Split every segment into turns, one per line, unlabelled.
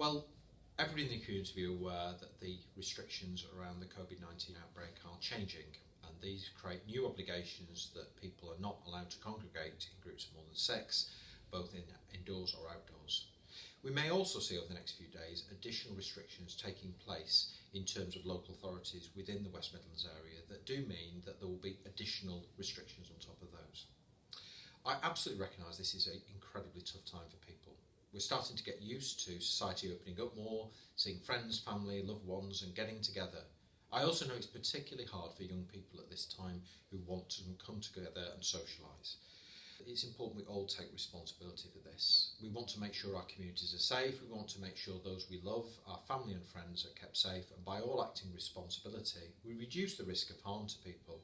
Well, everybody in the community will be aware that the restrictions around the COVID-19 outbreak are changing, and these create new obligations that people are not allowed to congregate in groups of more than 6, both indoors or outdoors. We may also see over the next few days additional restrictions taking place in terms of local authorities within the West Midlands area that do mean that there will be additional restrictions on top of those. I absolutely recognise this is an incredibly tough time for people. We're starting to get used to society opening up more, seeing friends, family, loved ones and getting together. I also know it's particularly hard for young people at this time who want to come together and socialise. It's important we all take responsibility for this. We want to make sure our communities are safe, we want to make sure those we love, our family and friends, are kept safe, and by all acting responsibility, we reduce the risk of harm to people,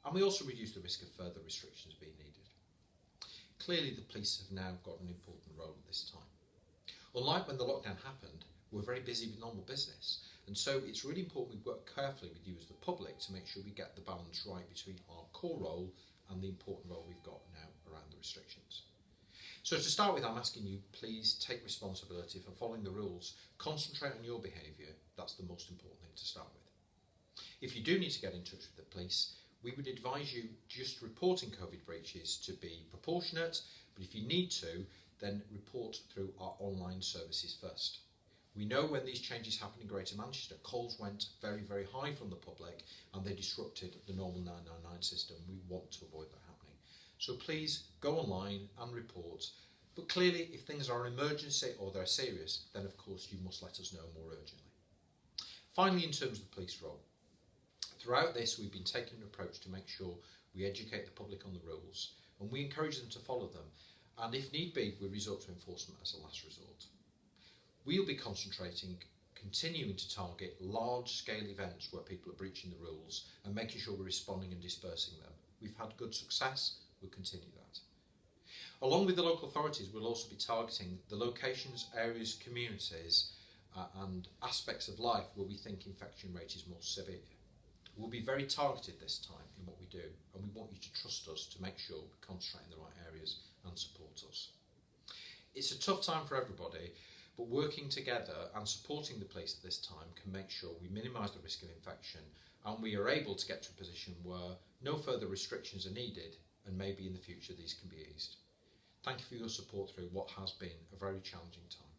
and we also reduce the risk of further restrictions being needed. Clearly the police have now got an important role at this time. Unlike when the lockdown happened, we're very busy with normal business, and so it's really important we work carefully with you as the public to make sure we get the balance right between our core role and the important role we've got now around the restrictions. So to start with, I'm asking you, please take responsibility for following the rules, concentrate on your behaviour, that's the most important thing to start with. If you do need to get in touch with the police, we would advise you just reporting COVID breaches to be proportionate, but if you need to, then report through our online services first. We know when these changes happened in Greater Manchester, calls went very, very high from the public and they disrupted the normal 999 system. We want to avoid that happening. So please go online and report. But clearly, if things are an emergency or they're serious, then of course you must let us know more urgently. Finally, in terms of the police role, throughout this we've been taking an approach to make sure we educate the public on the rules and we encourage them to follow them, and if need be, we resort to enforcement as a last resort. We'll be continuing to target large-scale events where people are breaching the rules and making sure we're responding and dispersing them. We've had good success, we'll continue that. Along with the local authorities, we'll also be targeting the locations, areas, communities and aspects of life where we think infection rate is more severe. We'll be very targeted this time in what we do, and we want you to trust us to make sure we concentrate in the right areas and support us. It's a tough time for everybody, but working together and supporting the police at this time can make sure we minimise the risk of infection and we are able to get to a position where no further restrictions are needed, and maybe in the future these can be eased. Thank you for your support through what has been a very challenging time.